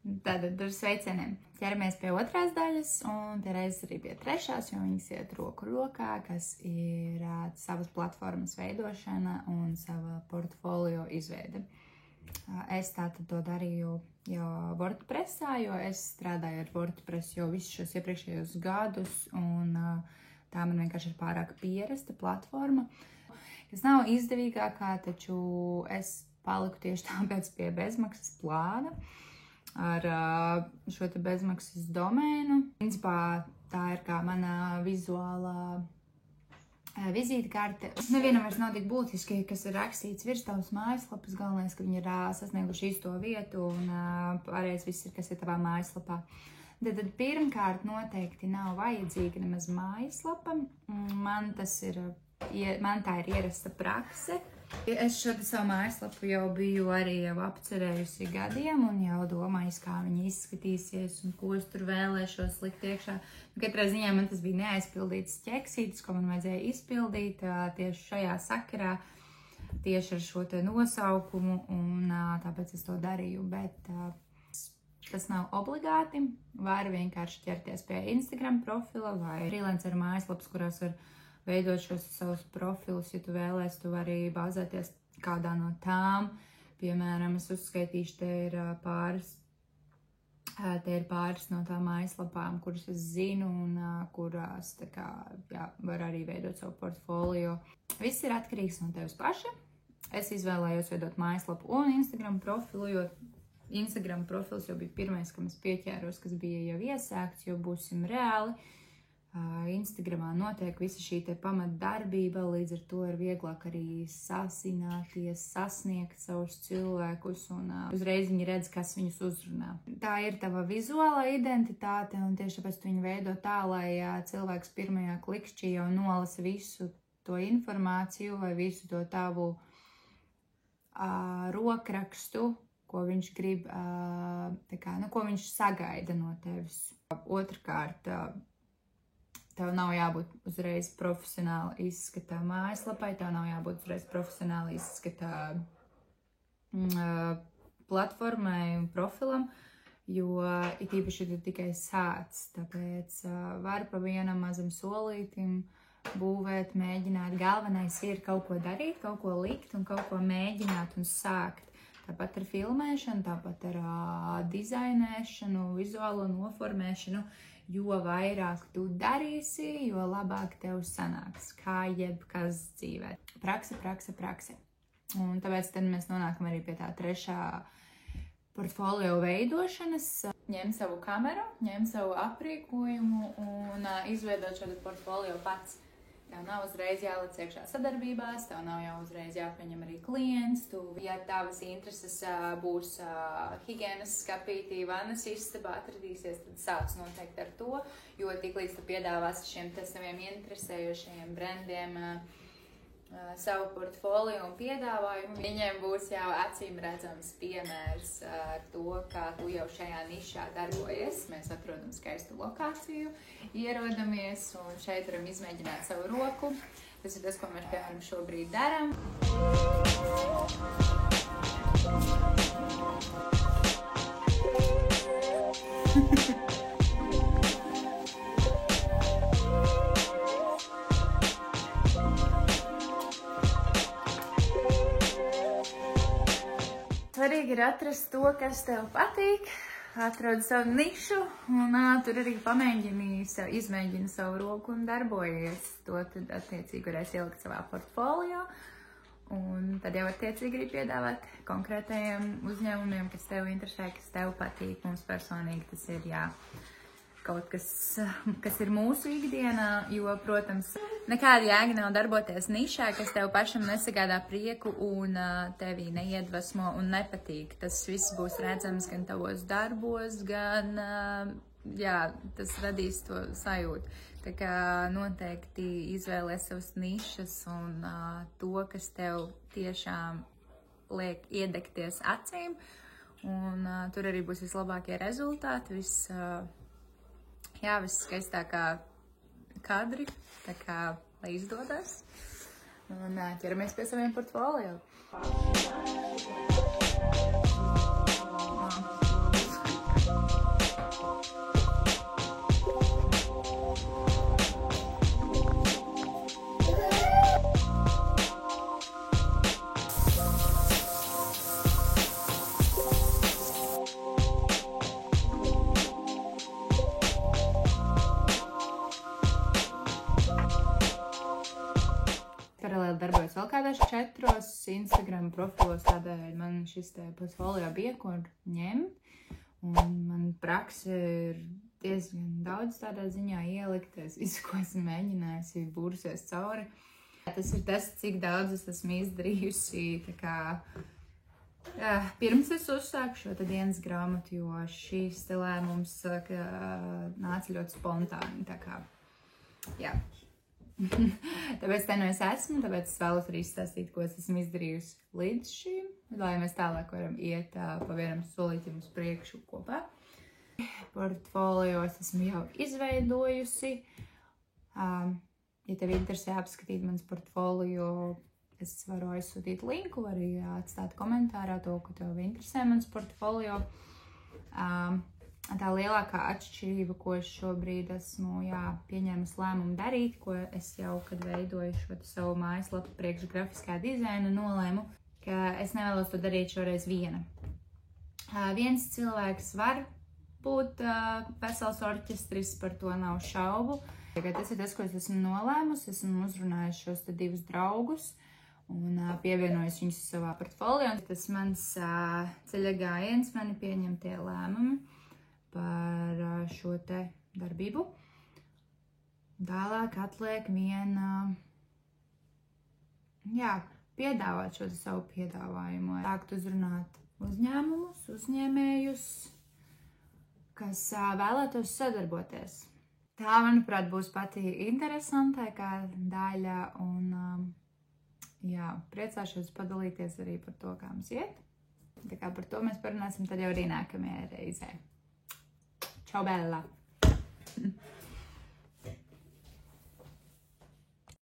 Tātad ar sveicieniem. Ķeramies pie otrās daļas, un te reizes arī pie trešās, jo viņas iet roku rokā, kas ir savas platformas veidošana un sava portfolio izveide. Es tātad to darīju jau WordPressā, jo es strādāju ar WordPress jau visus šos iepriekšējos gadus, un tā man vienkārši ir pārāk pierasta platforma, kas nav izdevīgākā, taču es paliku tieši tāpēc pie bezmaksas plāna ar šo te bezmaksas domēnu. Principā tā ir kā mana vizuālā vizītkarte. Nevienam vairs nav tik būtiski, kas ir rakstīts virs tavas mājaslapas. Galvenais, ka viņi ir sasnieguši īsto vietu un pārējais viss ir, kas ir tavā mājaslapā. Tad pirmkārt noteikti nav vajadzīga nemaz mājaslapa. Man tā ir ierasta prakse. Es šo savu mājaslapu jau biju arī apcerējusi gadiem un jau domāju, kā viņa izskatīsies un ko es tur vēlēšos likt iekšā. Katrā ziņā man tas bija neaizpildīts ķeksītis, ko man vajadzēja izpildīt tieši šajā sakarā, tieši ar šo te nosaukumu, un tāpēc es to darīju, bet tas nav obligāti. Var vienkārši ķerties pie Instagram profila vai freelanceru mājaslapas, kurās var veidot šos savus profilus, ja tu vēlēsi, tu vari bāzēties kādā no tām. Piemēram, es uzskaitīšu, te ir pāris no tām mājaslapām, kuras es zinu un kurās, tā kā, jā, var arī veidot savu portfolio. Viss ir atkarīgs no tevis paša. Es izvēlējos veidot mājaslapu un Instagram profilu, jo Instagram profils jau bija pirmais, kam es pieķēros, kas bija jau iesākts, jo būsim reāli. Instagramā notiek visa šī te pamatdarbība, līdz ar to ir vieglāk arī sasināties, sasniegt savus cilvēkus un uzreiz viņi redz, kas viņus uzrunā. Tā ir tava vizuālā identitāte un tieši tāpēc tu viņu veido tā, lai cilvēks pirmajā klikšķī jau nolasa visu to informāciju vai visu to tavu rokrakstu, ko viņš grib, ko viņš sagaida no tevis. Otrkārt, tev nav jābūt uzreiz profesionāli izskatā mājaslapai, tev nav jābūt uzreiz profesionāli izskatā platformai un profilam, jo it īpaši tu tikai sāc, tāpēc var pa vienam mazam solītim būvēt, mēģināt. Galvenais ir kaut ko darīt, kaut ko likt un kaut ko mēģināt un sākt. Tāpat ar filmēšanu, tāpat ar dizainēšanu, vizuālo noformēšanu. Jo vairāk tu darīsi, jo labāk tev sanāks, kā jebkas dzīvē. Prakse. Un tāpēc tad mēs nonākam arī pie tā trešā portfolio veidošanas. Ņem savu kameru, ņem savu aprīkojumu un izveidot šo portfolio pats. Tev nav uzreiz jāliec iekšā sadarbībās, tev nav jau uzreiz jāpieņem arī klients. Ja tavas intereses būs higienas skapītī, vannas istabā atradīsies, tad sāc noteikti ar to, jo tiklīdz tu piedāvāsi šiem saviem interesējošajiem brandiem savu portfolio un piedāvājumu, viņiem būs jau acīm redzams piemērs ar to, kā tu jau šajā nišā darbojies. Mēs atrodam skaistu lokāciju, ierodamies un šeit varam izmēģināt savu roku. Tas ir tas, ko mēs, piemēram, šobrīd darām. Svarīgi ir atrast to, kas tev patīk, atrod savu nišu un tur arī izmēģini savu roku un darbojies. To tad attiecīgi varēs ielikt savā portfolio un tad jau attiecīgi arī piedāvāt konkrētajiem uzņēmumiem, kas tev interesē, kas tev patīk. Mums personīgi tas ir kaut kas ir mūsu ikdienā, jo, protams, nekāda jēga nav darboties nišā, kas tev pašam nesagādā prieku un tevī neiedvesmo un nepatīk. Tas viss būs redzams gan tavos darbos, gan, tas radīs to sajūtu. Tā kā noteikti izvēlēs savas nišas un to, kas tev tiešām liek iedegties acīm. Un tur arī būs vislabākie rezultāti, viss skaistākā kadri, tā kā, lai izdodas. Un ķeramies pie saviem portfolio. vēl kādās 4 Instagram profilos, tādēļ man šis te portfolio bija, kur ņemt. Un man prakse ir diezgan daudz tādā ziņā ielikties, visu, ko esmu mēģinājusi, būrusies cauri. Tas ir tas, cik daudz es esmu izdarījusi, tā kā pirms es uzsāku šo dienas grāmatu, jo šīs te lēmums nāca ļoti spontāni, tā kā, jā. Tāpēc te nu es esmu, tāpēc es vēlos arī izstāstīt, ko es esmu izdarījusi līdz šīm, lai mēs tālāk varam iet pa vienam solītim uz priekšu kopā. Portfolio es esmu jau izveidojusi. Ja tev interesē apskatīt mans portfolio, es varu aizsūtīt linku, arī atstāt komentārā to, ka tev interesē mans portfolio. Tā lielākā atšķirība, ko es šobrīd esmu pieņēmusi lēmumu darīt, ko es jau, kad veidoju šo savu mājaslapu priekš grafiskā dizaina, nolēmu, ka es nevēlos to darīt šoreiz viena. Viens cilvēks var būt vesels orķestris, par to nav šaubu. Tas ir tas, ko es esmu nolēmusi. Esmu uzrunājusi šos 2 draugus un pievienojis viņus savā portfolio. Tas mans ceļa gājiens, mani pieņemtie lēmumi par šo te darbību. Tālāk atliek piedāvāt šo savu piedāvājumu. Sākt uzrunāt uzņēmumus, uzņēmējus, kas vēlētos sadarboties. Tā, manuprāt, būs pati interesantākā daļa un priecāšos padalīties arī par to, kā mums iet. Tā kā par to mēs parunāsim tad jau arī nākamajā reizē. Čau, Bella!